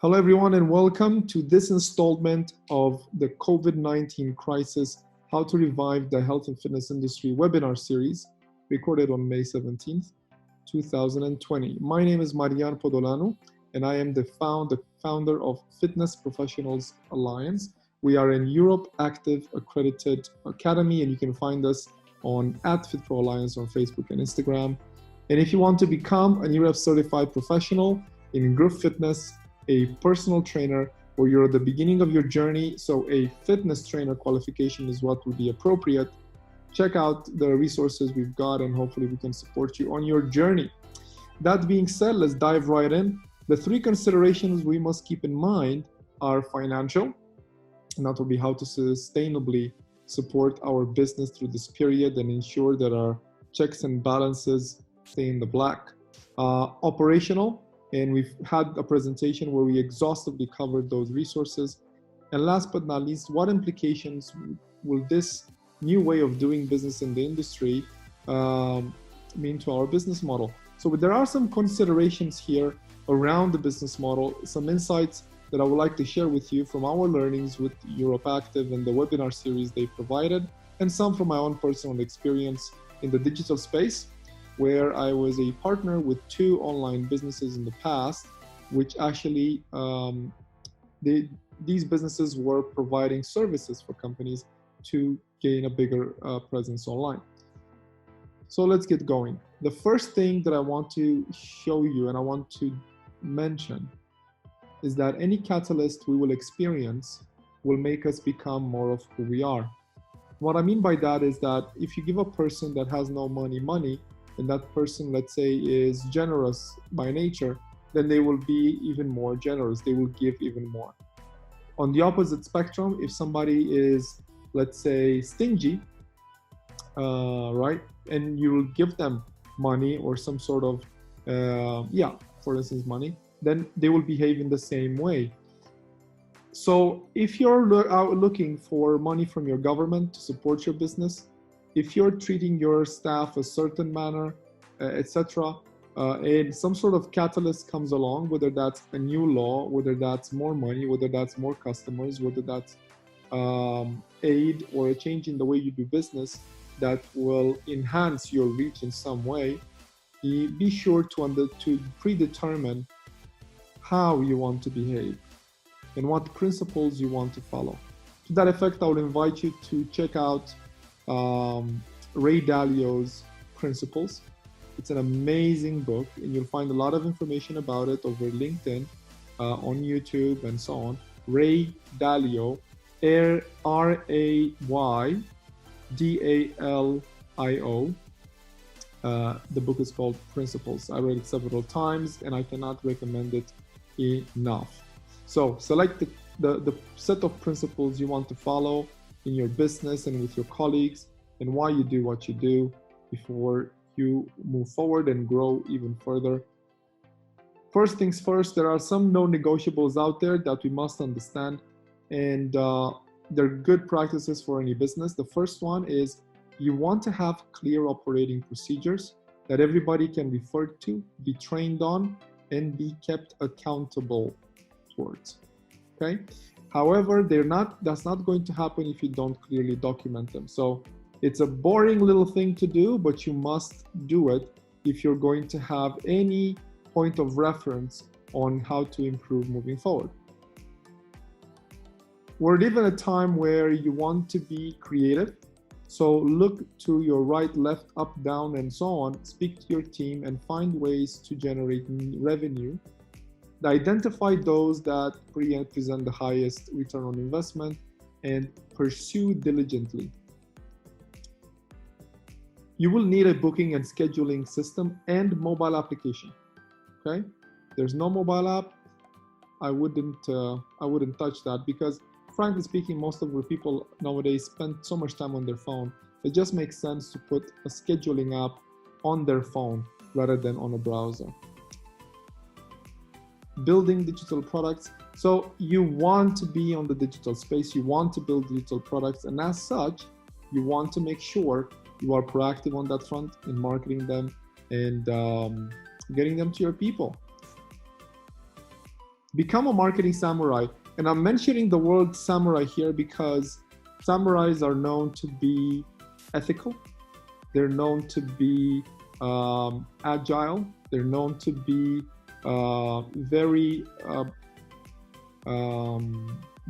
Hello, everyone, and welcome to this installment of the COVID-19 crisis, How to Revive the Health and Fitness Industry webinar series, recorded on May 17th, 2020. My name is Marian Podolanu, and I am the founder of Fitness Professionals Alliance. We are an Europe Active accredited academy, and you can find us on @FitPro Alliance on Facebook and Instagram. And if you want to become an Europe certified professional in group fitness, a personal trainer, or you're at the beginning of your journey, so a fitness trainer qualification is what would be appropriate, check out the resources we've got and hopefully we can support you on your journey. That being said, let's dive right in. The three considerations we must keep in mind are financial, and that will be how to sustainably support our business through this period and ensure that our checks and balances stay in the black. Operational, and we've had a presentation where we exhaustively covered those resources. And last but not least, what implications will this new way of doing business in the industry mean to our business model? So there are some considerations here around the business model, some insights that I would like to share with you from our learnings with Europe Active and the webinar series they provided, and some from my own personal experience in the digital space, where I was a partner with two online businesses in the past, which actually, these businesses were providing services for companies to gain a bigger presence online. So let's get going. The first thing that I want to show you and I want to mention is that any catalyst we will experience will make us become more of who we are. What I mean by that is that if you give a person that has no money, and that person, let's say, is generous by nature, then they will be even more generous. They will give even more. On the opposite spectrum, if somebody is, let's say, stingy, right, and you will give them money or some sort of, for instance, money, then they will behave in the same way. So if you're out looking for money from your government to support your business, if you're treating your staff a certain manner, etc., and some sort of catalyst comes along, whether that's a new law, whether that's more money, whether that's more customers, whether that's aid or a change in the way you do business that will enhance your reach in some way, be sure to predetermine how you want to behave and what principles you want to follow. To that effect, I would invite you to check out Ray Dalio's Principles. It's an amazing book, and you'll find a lot of information about it over LinkedIn, on YouTube, and so on. Ray Dalio, R-A-Y-D-A-L-I-O. The book is called Principles. I read it several times, and I cannot recommend it enough. So select the set of principles you want to follow in your business and with your colleagues, and why you do what you do before you move forward and grow even further. First things first, there are some non-negotiables out there that we must understand, and they're good practices for any business. The first one is you want to have clear operating procedures that everybody can refer to, be trained on, and be kept accountable towards. Okay? However, that's not going to happen if you don't clearly document them. So it's a boring little thing to do, but you must do it if you're going to have any point of reference on how to improve moving forward. We're living a time where you want to be creative. So look to your right, left, up, down, and so on. Speak to your team and find ways to generate revenue. Identify those that present the highest return on investment and pursue diligently. You will need a booking and scheduling system and mobile application. Okay? There's no mobile app. I wouldn't touch that, because frankly speaking, most of the people nowadays spend so much time on their phone. It just makes sense to put a scheduling app on their phone rather than on a browser. Building digital products. So you want to be on the digital space, you want to build digital products, and as such, you want to make sure you are proactive on that front in marketing them and getting them to your people. Become a marketing samurai. And I'm mentioning the word samurai here because samurais are known to be ethical. They're known to be agile. They're known to be very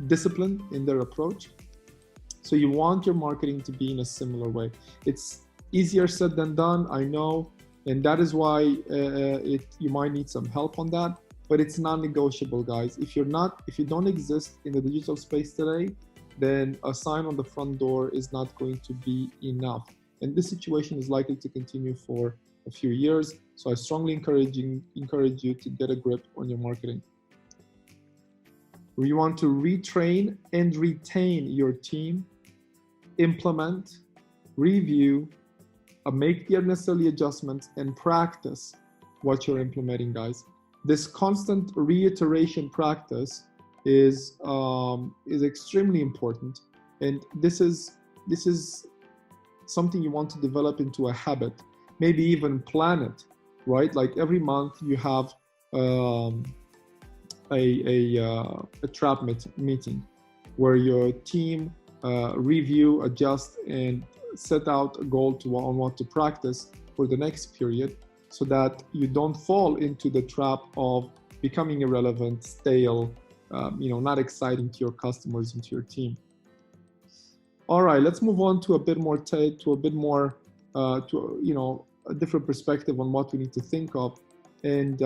disciplined in their approach. So you want your marketing to be in a similar way. It's easier said than done, I know, and that is why you might need some help on that. But it's non-negotiable, guys. If you don't exist in the digital space today, then a sign on the front door is not going to be enough. And this situation is likely to continue for a few years. So I strongly encourage you to get a grip on your marketing. You want to retrain and retain your team, implement, review, make the necessary adjustments, and practice what you're implementing, guys. This constant reiteration practice is extremely important, and this is something you want to develop into a habit. Maybe even plan it, right? Like every month you have a trap meeting where your team review, adjust, and set out a goal on what to practice for the next period, so that you don't fall into the trap of becoming irrelevant, stale, not exciting to your customers and to your team. All right, let's move on to a different perspective on what we need to think of. And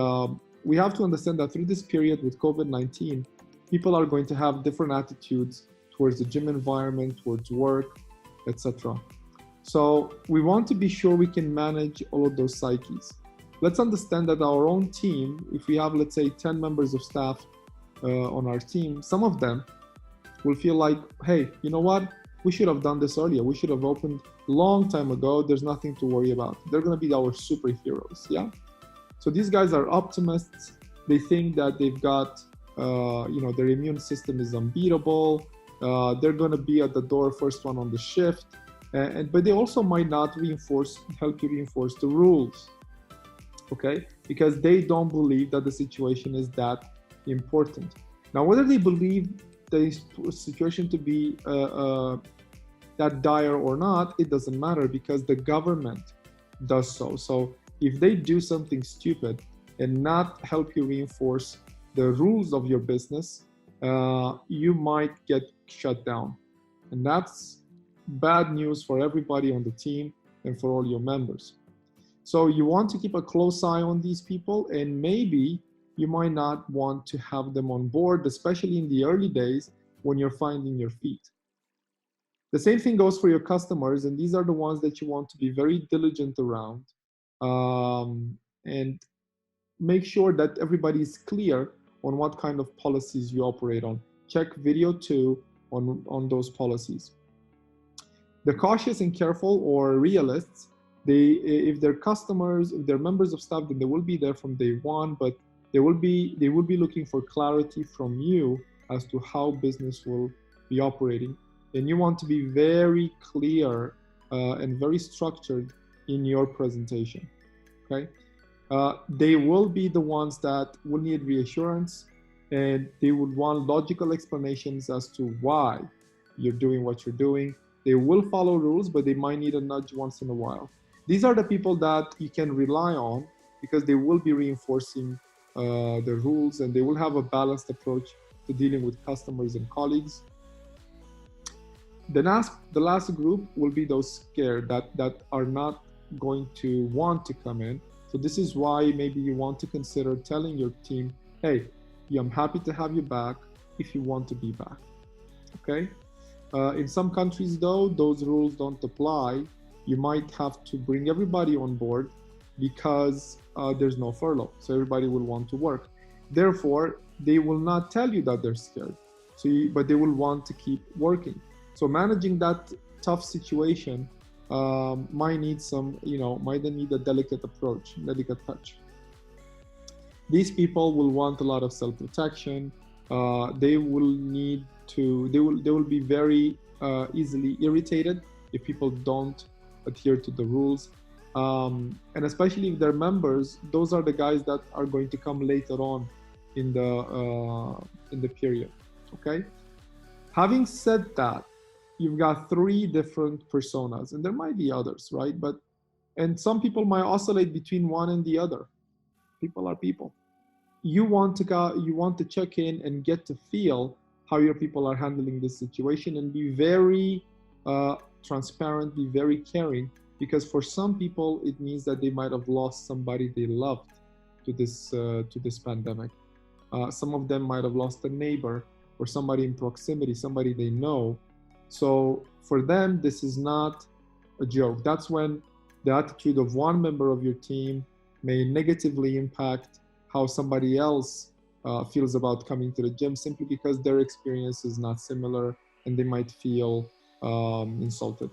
we have to understand that through this period with COVID-19, people are going to have different attitudes towards the gym environment, towards work, etc. So we want to be sure we can manage all of those psyches. Let's understand that our own team, if we have, let's say, 10 members of staff on our team, some of them will feel like, hey, you know what? We should have done this earlier. We should have opened a long time ago. There's nothing to worry about. They're going to be our superheroes, yeah? So these guys are optimists. They think that they've got, their immune system is unbeatable. They're going to be at the door, first one on the shift. But they also might not help you reinforce the rules, okay? Because they don't believe that the situation is that important. Now, whether they believe the situation to be that dire or not, it doesn't matter, because the government does so. So if they do something stupid and not help you reinforce the rules of your business, you might get shut down. And that's bad news for everybody on the team and for all your members. So you want to keep a close eye on these people, and maybe you might not want to have them on board, especially in the early days when you're finding your feet. The same thing goes for your customers, and these are the ones that you want to be very diligent around, and make sure that everybody is clear on what kind of policies you operate on. Check video 2 on those policies. The cautious and careful, or realists, if they're customers, if they're members of staff, then they will be there from day one, but they will be looking for clarity from you as to how business will be operating. And you want to be very clear and very structured in your presentation, okay? They will be the ones that will need reassurance, and they would want logical explanations as to why you're doing what you're doing. They will follow rules, but they might need a nudge once in a while. These are the people that you can rely on, because they will be reinforcing the rules, and they will have a balanced approach to dealing with customers and colleagues. The last group will be those scared that are not going to want to come in. So this is why maybe you want to consider telling your team, hey, I'm happy to have you back if you want to be back, okay? In some countries, though, those rules don't apply. You might have to bring everybody on board because there's no furlough, so everybody will want to work. Therefore, they will not tell you that they're scared, but they will want to keep working. So managing that tough situation might need a delicate approach, delicate touch. These people will want a lot of self-protection. They will be very easily irritated if people don't adhere to the rules. And especially if they're members, those are the guys that are going to come later on in the period. Okay. Having said that, you've got three different personas, and there might be others, right? And some people might oscillate between one and the other. People are people. You want to check in and get to feel how your people are handling this situation, and be very transparent, be very caring, because for some people it means that they might have lost somebody they loved to this pandemic. Some of them might have lost a neighbor or somebody in proximity, somebody they know. So for them, this is not a joke. That's when the attitude of one member of your team may negatively impact how somebody else feels about coming to the gym, simply because their experience is not similar and they might feel insulted.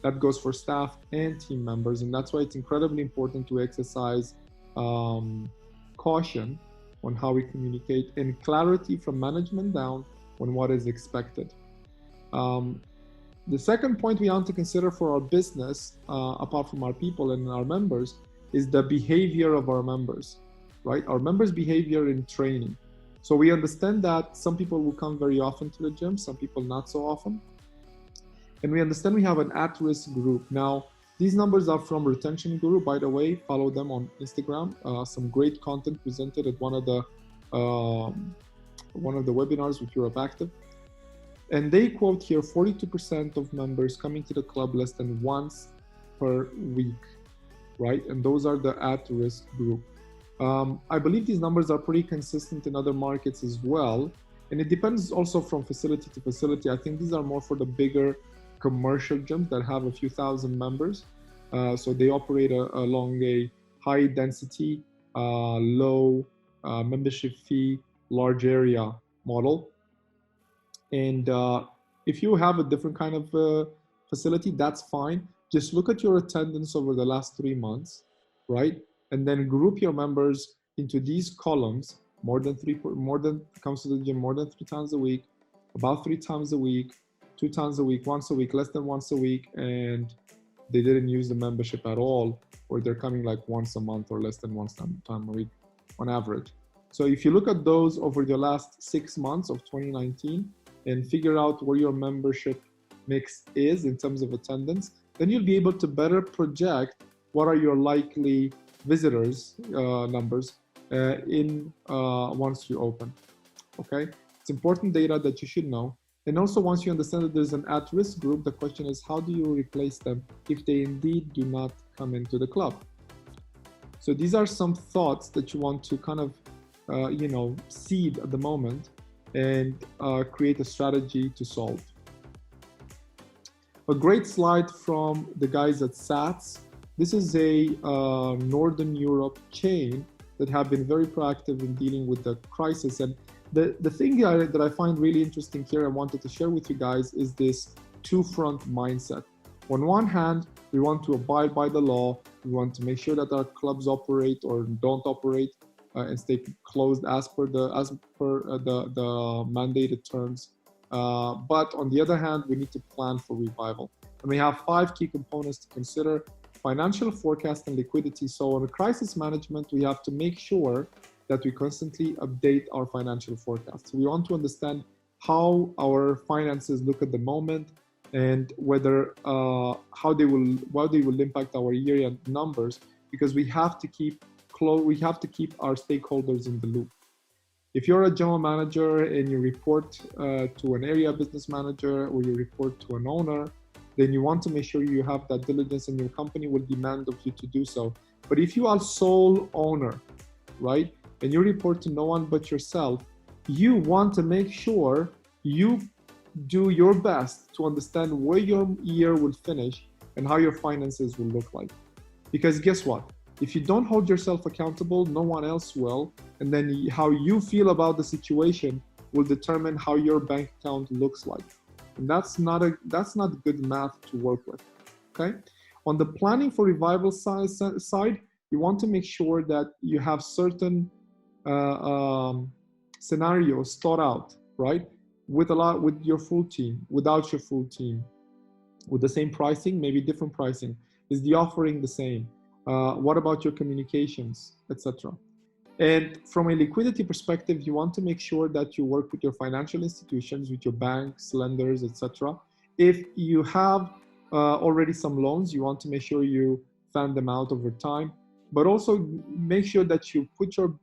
That goes for staff and team members, and that's why it's incredibly important to exercise caution on how we communicate, and clarity from management down on what is expected. The second point we want to consider for our business, apart from our people and our members, is the behavior of our members, right? Our members' behavior in training. So we understand that some people will come very often to the gym, some people not so often. And we understand we have an at-risk group. Now, these numbers are from Retention Guru, by the way. Follow them on Instagram. Some great content presented at one of the webinars with Europe Active. And they quote here 42% of members coming to the club less than once per week, right? And those are the at-risk group. I believe these numbers are pretty consistent in other markets as well. And it depends also from facility to facility. I think these are more for the bigger commercial gyms that have a few thousand members. So they operate along a high density, low membership fee, large area model. And if you have a different kind of facility, that's fine. Just look at your attendance over the last 3 months, right? And then group your members into these columns: comes to the gym more than 3 times a week, about 3 times a week, 2 times a week, once a week, less than once a week, and they didn't use the membership at all, or they're coming like once a month or less than once time a week on average. So if you look at those over the last 6 months of 2019 and figure out where your membership mix is in terms of attendance, then you'll be able to better project what are your likely visitors numbers once you open. Okay, it's important data that you should know. And also, once you understand that there's an at-risk group, the question is, how do you replace them if they indeed do not come into the club? So these are some thoughts that you want to kind of seed at the moment and create a strategy to solve. A great slide from the guys at SATS. This is a Northern Europe chain that have been very proactive in dealing with the crisis. And the thing that I find really interesting here, I wanted to share with you guys, is this two-front mindset. On one hand, we want to abide by the law. We want to make sure that our clubs operate or don't operate and stay closed as per the mandated terms. But on the other hand, we need to plan for revival. And we have 5 key components to consider: financial forecast and liquidity. So on crisis management, we have to make sure that we constantly update our financial forecasts. We want to understand how our finances look at the moment, and whether how they will impact our year-end numbers, because we have to keep our stakeholders in the loop. If you're a general manager and you report to an area business manager, or you report to an owner, then you want to make sure you have that diligence, and your company will demand of you to do so. But if you are sole owner, right, and you report to no one but yourself, you want to make sure you do your best to understand where your year will finish and how your finances will look like. Because guess what? If you don't hold yourself accountable, no one else will. And then how you feel about the situation will determine how your bank account looks like. And that's not good math to work with, okay? On the planning for revival side, you want to make sure that you have certain scenarios thought out, right? With your full team, without your full team, with the same pricing, maybe different pricing. Is the offering the same? What about your communications, etc.? And from a liquidity perspective, you want to make sure that you work with your financial institutions, with your banks, lenders, etc. If you have already some loans, you want to make sure you fan them out over time, but also make sure that you put your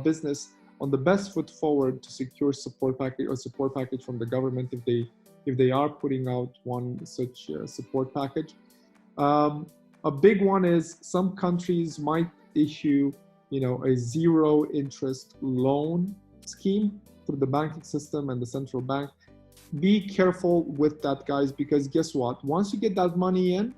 business on the best foot forward to secure support package from the government if they are putting out one such support package. A big one is some countries might issue, a zero interest loan scheme through the banking system and the central bank. Be careful with that, guys, because guess what? Once you get that money in,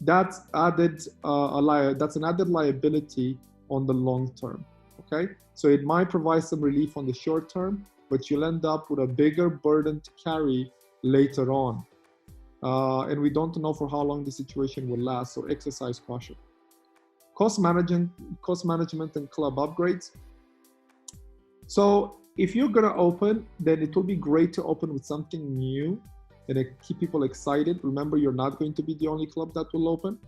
that's that's an added liability on the long term. Okay, so it might provide some relief on the short term, but you'll end up with a bigger burden to carry later on. And we don't know for how long the situation will last, so exercise caution. Cost management and club upgrades. So if you're gonna open, then it will be great to open with something new and keep people excited. Remember, you're not going to be the only club that will open.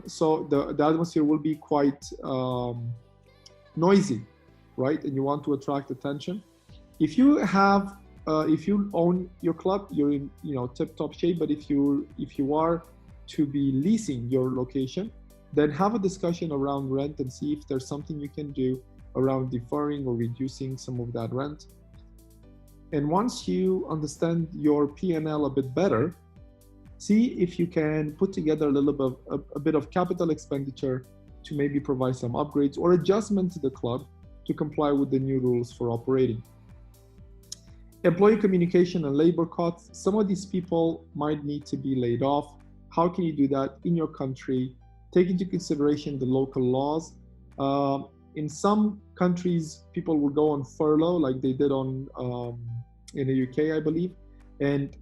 So the atmosphere will be quite noisy, right? And you want to attract attention. If you have, if you own your club, you're in tip-top shape. But if you are to be leasing your location, then have a discussion around rent and see if there's something you can do around deferring or reducing some of that rent. And once you understand your P&L a bit better, see if you can put together a bit of capital expenditure to maybe provide some upgrades or adjustment to the club to comply with the new rules for operating. Employee communication and labor costs. Some of these people might need to be laid off. How can you do that in your country? Take into consideration the local laws. In some countries, people will go on furlough, like they did in the UK, I believe, and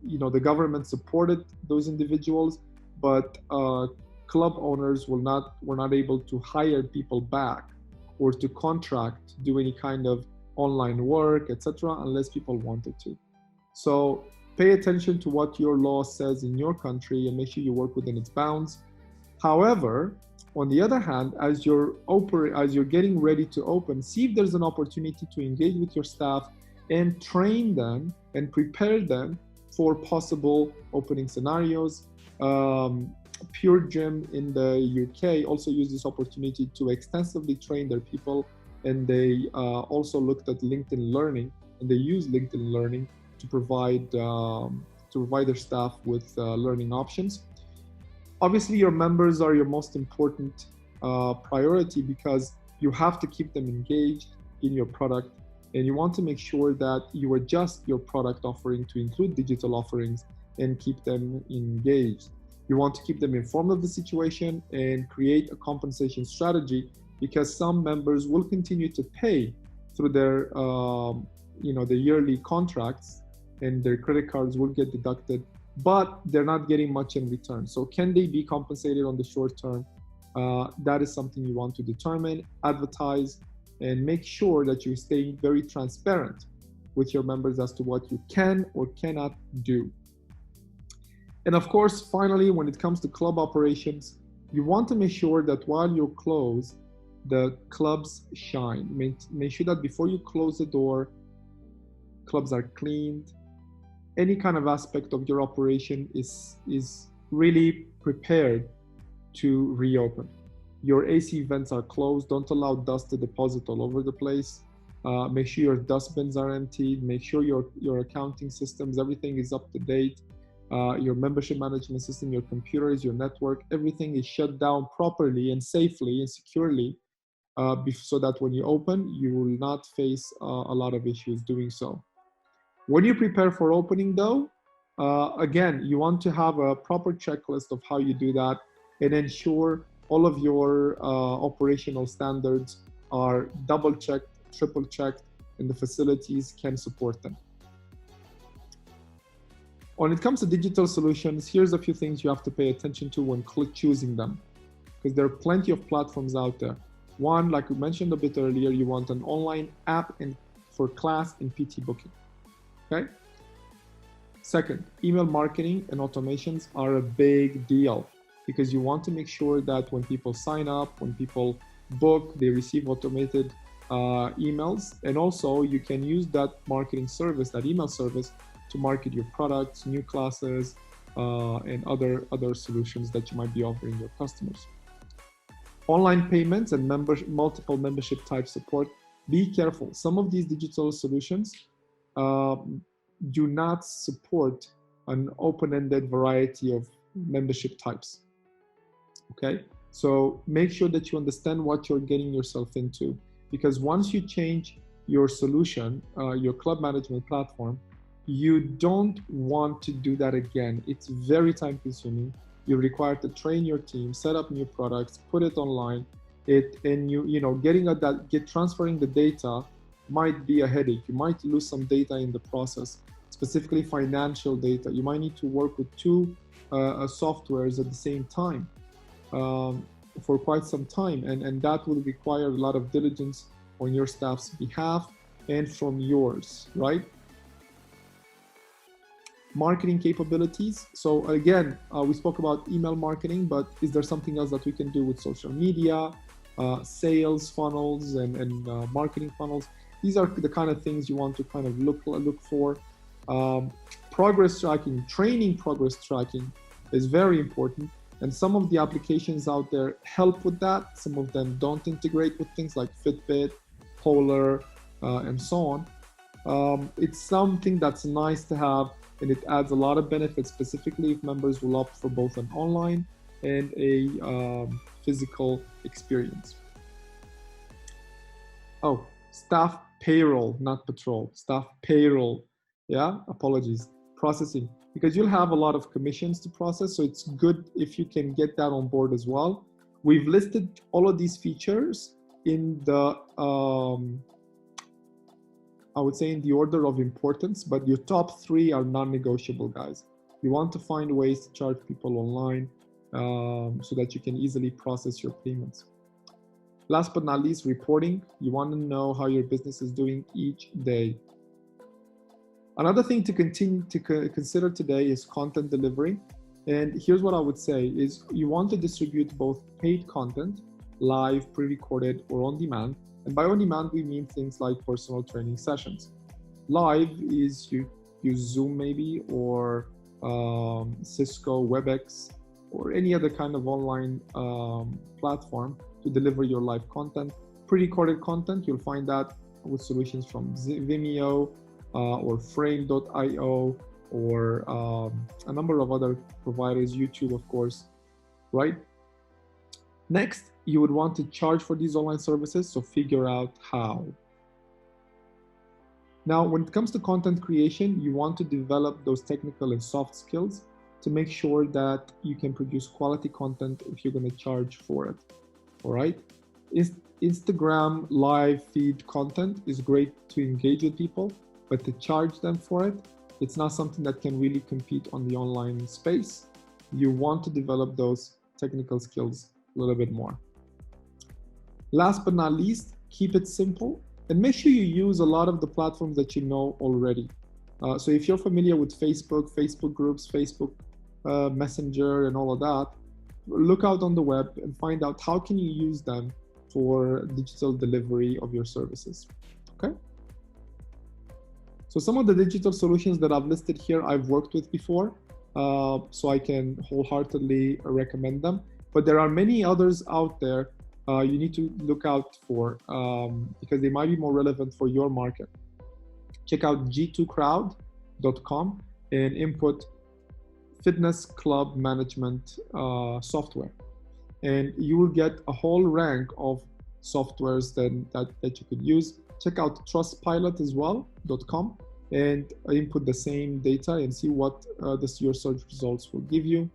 the government supported those individuals, but club owners were not able to hire people back or to contract, do any kind of online work, etc., unless people wanted to. So pay attention to what your law says in your country and make sure you work within its bounds. However, on the other hand, as you're getting ready to open, see if there's an opportunity to engage with your staff and train them and prepare them for possible opening scenarios. Pure Gym in the UK also used this opportunity to extensively train their people, and they also looked at LinkedIn Learning, and they use LinkedIn Learning to provide their staff with learning options. Obviously, your members are your most important priority because you have to keep them engaged in your product, and you want to make sure that you adjust your product offering to include digital offerings and keep them engaged. You want to keep them informed of the situation and create a compensation strategy, because some members will continue to pay through their the yearly contracts, and their credit cards will get deducted, but they're not getting much in return. So can they be compensated on the short term? That is something you want to determine, advertise, and make sure that you're staying very transparent with your members as to what you can or cannot do. And of course, finally, when it comes to club operations, you want to make sure that while you're closed, the clubs shine. Make sure that before you close the door, clubs are cleaned. Any kind of aspect of your operation is really prepared to reopen. Your AC vents are closed. Don't allow dust to deposit all over the place. Make sure your dustbins are emptied. Make sure your accounting systems, everything is up to date. Your membership management system, your computers, your network, everything is shut down properly and safely and securely, so that when you open, you will not face a lot of issues doing so. When you prepare for opening though, again, you want to have a proper checklist of how you do that and ensure all of your operational standards are double checked, triple checked, and the facilities can support them. When it comes to digital solutions, here's a few things you have to pay attention to when choosing them, because there are plenty of platforms out there. One, like we mentioned a bit earlier, you want an online app for class and PT booking. Okay. Second, email marketing and automations are a big deal, because you want to make sure that when people sign up, when people book, they receive automated emails, and also you can use that marketing service, that email service, to market your products, new classes, and other solutions that you might be offering your customers. Online payments and multiple membership type support. Be careful. Some of these digital solutions do not support an open-ended variety of membership types. Okay, so make sure that you understand what you're getting yourself into, because once you change your solution, your club management platform, you don't want to do that again. It's very time consuming. You're required to train your team, set up new products, put it online. Transferring the data might be a headache. You might lose some data in the process, specifically financial data. You might need to work with two softwares at the same time for quite some time, and that will require a lot of diligence on your staff's behalf and from yours, right? Marketing capabilities. So again, we spoke about email marketing, but is there something else that we can do with social media, sales funnels, and marketing funnels? These are the kind of things you want to kind of look for. Progress tracking, training progress tracking is very important. And some of the applications out there help with that. Some of them don't integrate with things like Fitbit, Polar, and so on. It's something that's nice to have, and it adds a lot of benefits, specifically if members will opt for both an online and a physical experience. Oh, staff payroll, not patrol, staff payroll. Yeah, apologies. Processing, because you'll have a lot of commissions to process, so it's good if you can get that on board as well. We've listed all of these features in the I would say in the order of importance, but your top 3 are non-negotiable, guys. You want to find ways to charge people online so that you can easily process your payments. Last but not least, reporting. You want to know how your business is doing each day. Another thing to continue to consider today is content delivery. And here's what I would say is you want to distribute both paid content, live, pre-recorded, or on demand. And by on demand, we mean things like personal training sessions. Live is you use Zoom maybe, or Cisco, WebEx, or any other kind of online platform to deliver your live content. Pre-recorded content, you'll find that with solutions from Vimeo or Frame.io, or a number of other providers, YouTube, of course, right? Next, you would want to charge for these online services, so figure out how. Now, when it comes to content creation, you want to develop those technical and soft skills to make sure that you can produce quality content if you're going to charge for it, all right? Instagram live feed content is great to engage with people, but to charge them for it, it's not something that can really compete on the online space. You want to develop those technical skills a little bit more. Last but not least, keep it simple and make sure you use a lot of the platforms that you know already. So if you're familiar with Facebook groups, Facebook Messenger, and all of that, look out on the web and find out how can you use them for digital delivery of your services, okay? So some of the digital solutions that I've listed here, I've worked with before, so I can wholeheartedly recommend them. But there are many others out there you need to look out for because they might be more relevant for your market. Check out g2crowd.com and input fitness club management software. And you will get a whole rank of softwares that you could use. Check out trustpilot as well.com and input the same data and see what your search results will give you.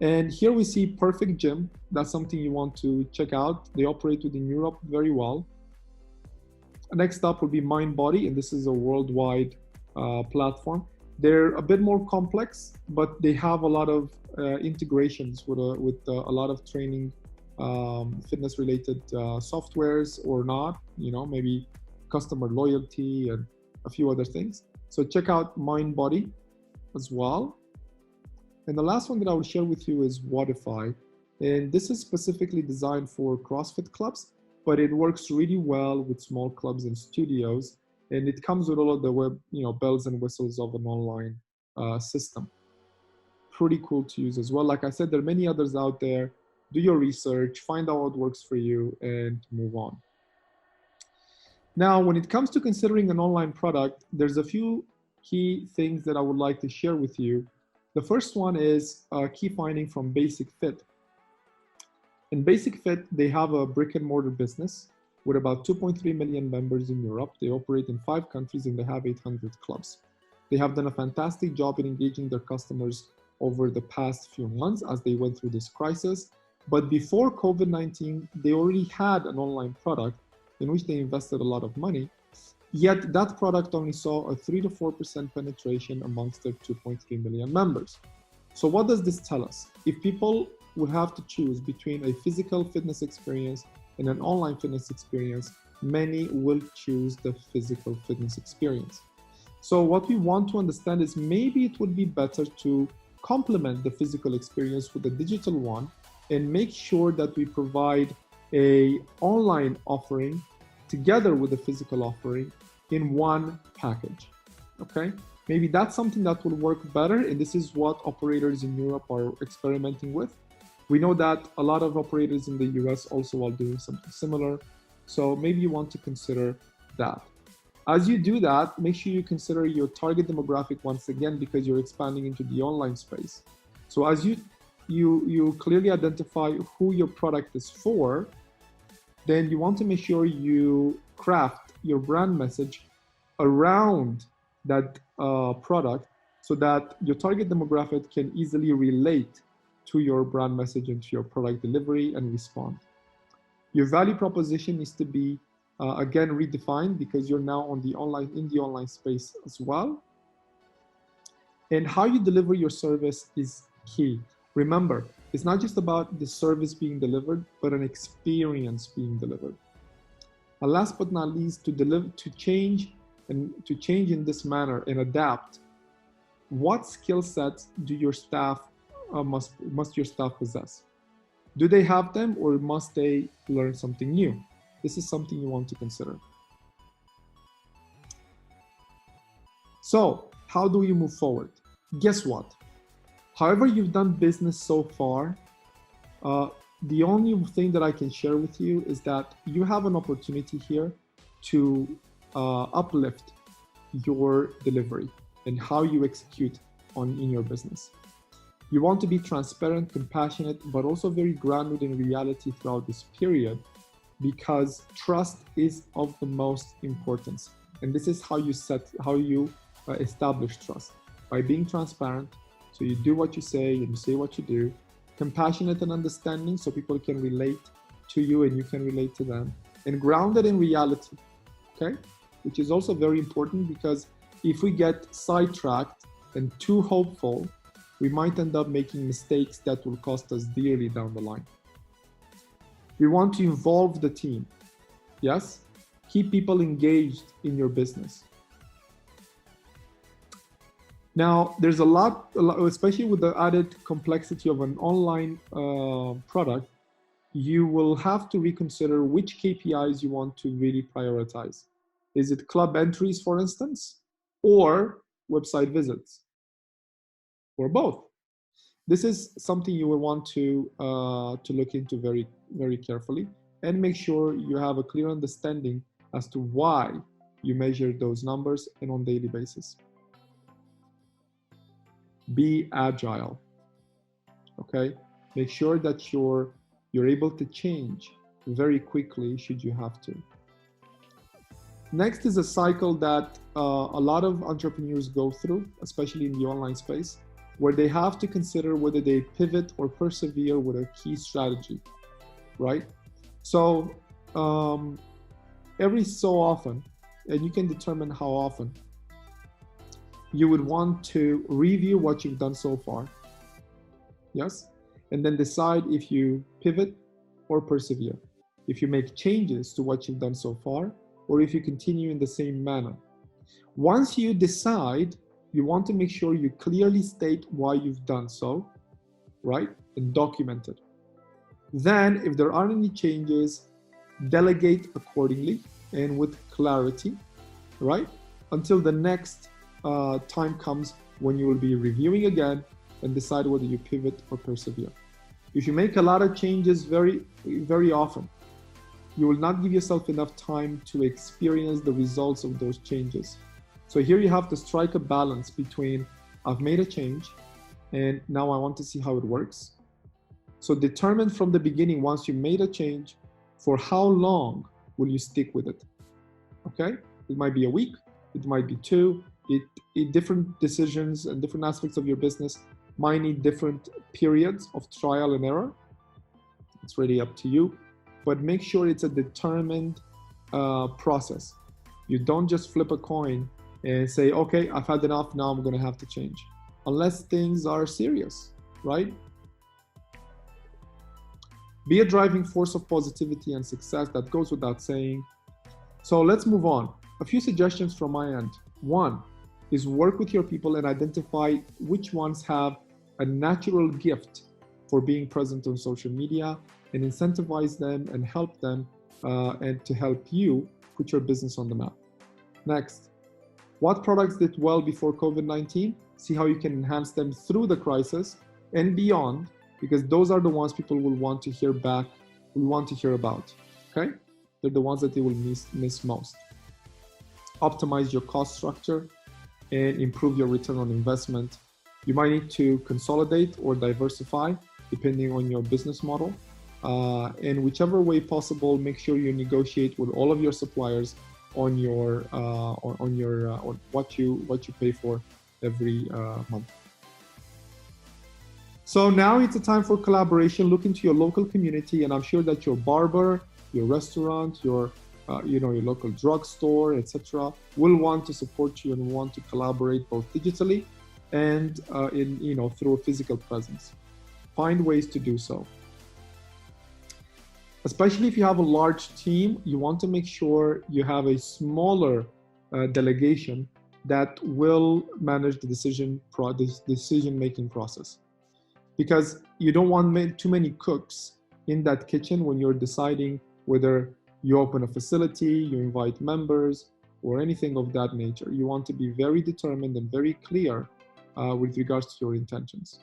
And here we see Perfect Gym. That's something you want to check out. They operate within Europe very well. Next up will be MindBody, and this is a worldwide platform. They're a bit more complex, but they have a lot of integrations with a lot of training, fitness-related softwares or not. You know, maybe customer loyalty and a few other things. So check out MindBody as well. And the last one that I will share with you is Wodify. And this is specifically designed for CrossFit clubs, but it works really well with small clubs and studios. And it comes with all of the bells and whistles of an online system. Pretty cool to use as well. Like I said, there are many others out there. Do your research, find out what works for you, and move on. Now, when it comes to considering an online product, there's a few key things that I would like to share with you. The first one is a key finding from Basic Fit. In Basic Fit, they have a brick and mortar business with about 2.3 million members in Europe. They operate in 5 countries and they have 800 clubs. They have done a fantastic job in engaging their customers over the past few months as they went through this crisis. But before COVID-19, they already had an online product in which they invested a lot of money. Yet that product only saw a 3 to 4% penetration amongst their 2.3 million members. So what does this tell us? If people would have to choose between a physical fitness experience and an online fitness experience, many will choose the physical fitness experience. So what we want to understand is maybe it would be better to complement the physical experience with a digital one and make sure that we provide an online offering together with a physical offering in one package, okay? Maybe that's something that will work better, and this is what operators in Europe are experimenting with. We know that a lot of operators in the US also are doing something similar, so maybe you want to consider that. As you do that, make sure you consider your target demographic once again, because you're expanding into the online space. So as you clearly identify who your product is for, then you want to make sure you craft your brand message around that product so that your target demographic can easily relate to your brand message and to your product delivery and respond. Your value proposition needs to be again redefined, because you're now in the online space as well. And how you deliver your service is key. Remember, it's not just about the service being delivered, but an experience being delivered. And last but not least, to change in this manner and adapt, what skill sets do your staff must your staff possess? Do they have them, or must they learn something new? This is something you want to consider. So, how do we move forward? Guess what? However you've done business so far, the only thing that I can share with you is that you have an opportunity here to uplift your delivery and how you execute in your business. You want to be transparent, compassionate, but also very grounded in reality throughout this period, because trust is of the most importance. And this is how you establish trust, by being transparent. So you do what you say and you say what you do. Compassionate and understanding, so people can relate to you and you can relate to them. And grounded in reality, okay? Which is also very important, because if we get sidetracked and too hopeful, we might end up making mistakes that will cost us dearly down the line. We want to involve the team. Yes? Keep people engaged in your business. Now, there's a lot, especially with the added complexity of an online product, you will have to reconsider which KPIs you want to really prioritize. Is it club entries, for instance, or website visits, or both? This is something you will want to look into very, very carefully, and make sure you have a clear understanding as to why you measure those numbers and on a daily basis. Be agile, okay? Make sure that you're able to change very quickly should you have to. Next is a cycle that a lot of entrepreneurs go through, especially in the online space, where they have to consider whether they pivot or persevere with a key strategy, right? So every so often, and you can determine how often, you would want to review what you've done so far, yes? And then decide if you pivot or persevere, if you make changes to what you've done so far, or if you continue in the same manner. Once you decide, you want to make sure you clearly state why you've done so, right? And document it. Then, if there aren't any changes, delegate accordingly and with clarity, right? Until the next time comes when you will be reviewing again and decide whether you pivot or persevere. If you make a lot of changes very, very often, you will not give yourself enough time to experience the results of those changes. So here you have to strike a balance between I've made a change and now I want to see how it works. So determine from the beginning, once you made a change, for how long will you stick with it? Okay, it might be a week, it might be two. Different decisions and different aspects of your business might need different periods of trial and error. It's really up to you, but make sure it's a determined process. You don't just flip a coin and say, okay, I've had enough, now I'm going to have to change. Unless things are serious, right? Be a driving force of positivity and success. That goes without saying. So let's move on. A few suggestions from my end. One is work with your people and identify which ones have a natural gift for being present on social media, and incentivize them and help them and to help you put your business on the map. Next, what products did well before COVID-19? See how you can enhance them through the crisis and beyond, because those are the ones people will want to hear back, will want to hear about, okay? They're the ones that they will miss most. Optimize your cost structure and improve your return on investment. You might need to consolidate or diversify depending on your business model. And whichever way possible, make sure you negotiate with all of your suppliers on your on what you pay for every month. So now it's a time for collaboration. Look into your local community, and I'm sure that your barber, your restaurant, your your local drugstore, etc., will want to support you and want to collaborate both digitally and through a physical presence. Find ways to do so. Especially if you have a large team, you want to make sure you have a smaller delegation that will manage the decision-making process. Because you don't want too many cooks in that kitchen when you're deciding whether you open a facility, you invite members, or anything of that nature. You want to be very determined and very clear with regards to your intentions.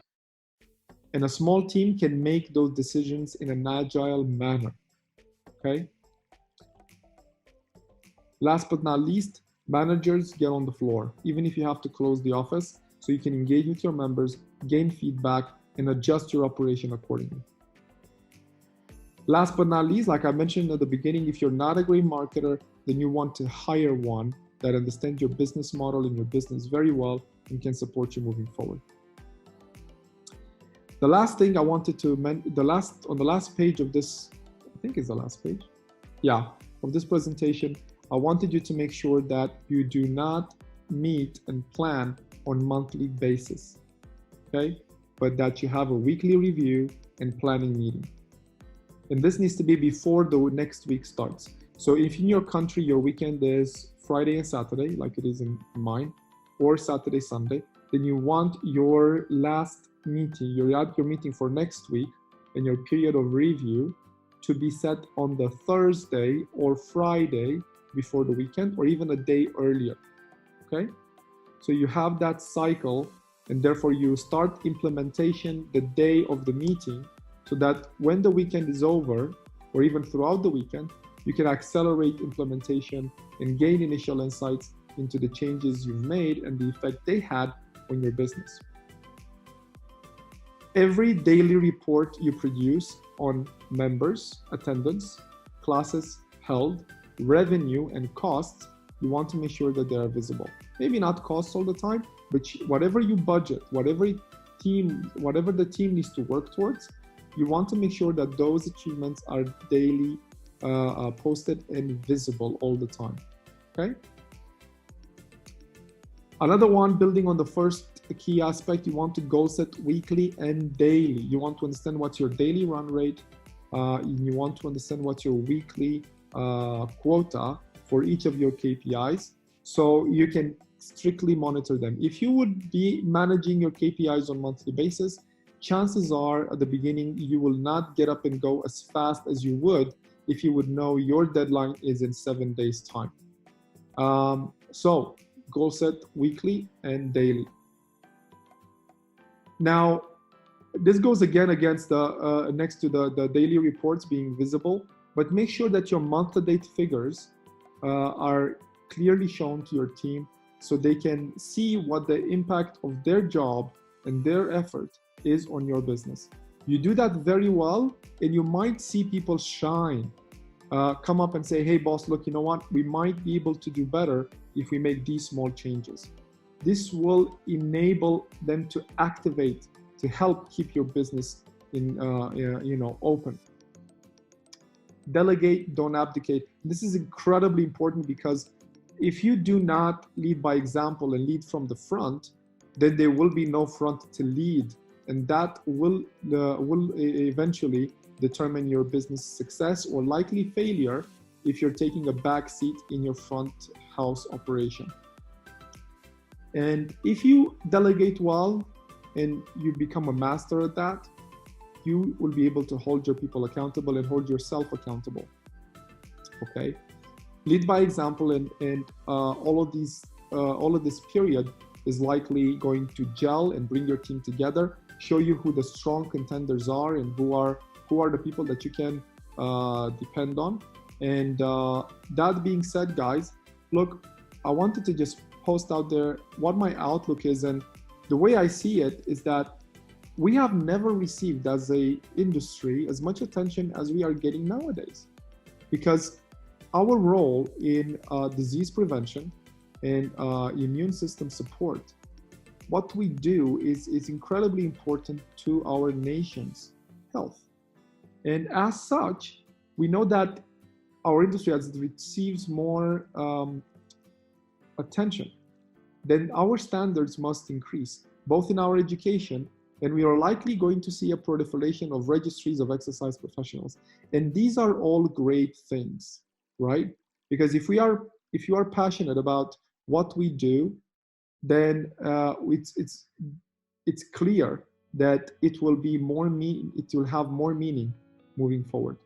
And a small team can make those decisions in an agile manner, okay? Last but not least, managers get on the floor, even if you have to close the office, so you can engage with your members, gain feedback, and adjust your operation accordingly. Last but not least, like I mentioned at the beginning, if you're not a great marketer, then you want to hire one that understands your business model and your business very well and can support you moving forward. The last thing I wanted to mention, on the last page of this, I think is the last page, yeah, of this presentation, I wanted you to make sure that you do not meet and plan on monthly basis, okay? But that you have a weekly review and planning meeting. And this needs to be before the next week starts. So if in your country, your weekend is Friday and Saturday, like it is in mine, or Saturday, Sunday, then you want your last meeting, your meeting for next week and your period of review to be set on the Thursday or Friday before the weekend, or even a day earlier, okay? So you have that cycle, and therefore you start implementation the day of the meeting, so that when the weekend is over, or even throughout the weekend, you can accelerate implementation and gain initial insights into the changes you've made and the effect they had on your business. Every daily report you produce on members, attendance, classes held, revenue, and costs, you want to make sure that they are visible. Maybe not costs all the time, but whatever you budget, whatever the team needs to work towards, you want to make sure that those achievements are daily posted and visible all the time, okay? Another one, building on the first key aspect, you want to goal set weekly and daily. You want to understand what's your daily run rate. You want to understand what's your weekly quota for each of your KPIs, so you can strictly monitor them. If you would be managing your KPIs on a monthly basis, chances are at the beginning, you will not get up and go as fast as you would if you would know your deadline is in 7 days time. So goal set weekly and daily. Now, this goes again against the next to the daily reports being visible, but make sure that your month-to-date figures are clearly shown to your team so they can see what the impact of their job and their effort is on your business. You do that very well, and you might see people shine, come up and say, hey boss, look, you know what? We might be able to do better if we make these small changes. This will enable them to activate, to help keep your business open. Delegate, don't abdicate. This is incredibly important because if you do not lead by example and lead from the front, then there will be no front to lead, and that will eventually determine your business success or likely failure if you're taking a back seat in your front house operation. And if you delegate well and you become a master at that, you will be able to hold your people accountable and hold yourself accountable. Okay, lead by example, and all of this period is likely going to gel and bring your team together, show you who the strong contenders are and who are the people that you can depend on. And that being said, guys, look, I wanted to just post out there what my outlook is, and the way I see it is that we have never received as a industry as much attention as we are getting nowadays, because our role in disease prevention and immune system support, what we do is incredibly important to our nation's health. And as such, we know that our industry, as it receives more attention, then our standards must increase, both in our education, and we are likely going to see a proliferation of registries of exercise professionals. And these are all great things, right? Because if you are passionate about what we do, then it's clear that it will have more meaning moving forward.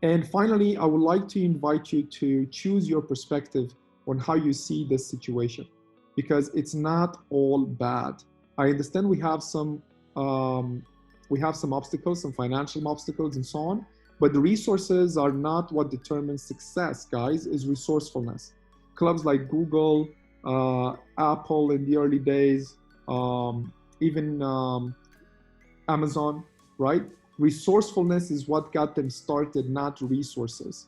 And finally, I would like to invite you to choose your perspective on how you see this situation, because it's not all bad. I understand we have some obstacles, some financial obstacles and so on, but the resources are not what determines success, guys. Is resourcefulness. Clubs like Google, Apple in the early days, even Amazon, right? Resourcefulness is what got them started, not resources,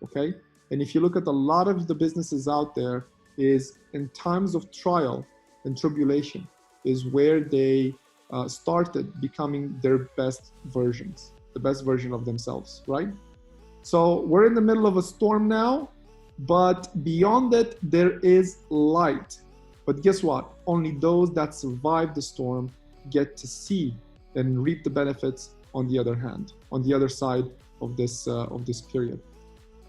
okay? And if you look at a lot of the businesses out there, is in times of trial and tribulation is where they started becoming their best versions, the best version of themselves, right? So we're in the middle of a storm now, but beyond it, there is light. But guess what? Only those that survive the storm get to see and reap the benefits on the other hand, on the other side of this period.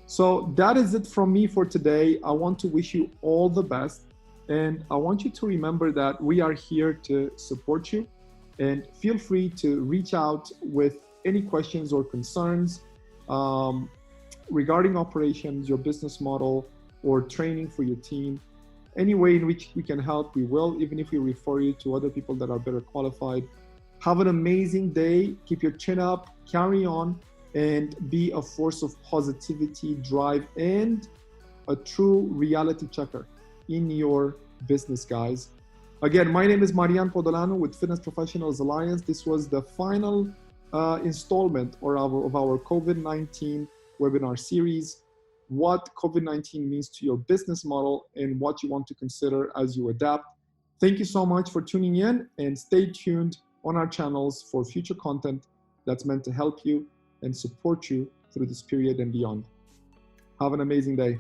So that is it from me for today. I want to wish you all the best. And I want you to remember that we are here to support you, and feel free to reach out with any questions or concerns regarding operations, your business model, or training for your team. Any way in which we can help, we will, even if we refer you to other people that are better qualified. Have an amazing day. Keep your chin up, carry on, and be a force of positivity, drive, and a true reality checker in your business, guys. Again, my name is Marian Podolano with Fitness Professionals Alliance. This was the final installment of our COVID-19 webinar series, what COVID-19 means to your business model and what you want to consider as you adapt. Thank you so much for tuning in, and stay tuned on our channels for future content that's meant to help you and support you through this period and beyond. Have an amazing day.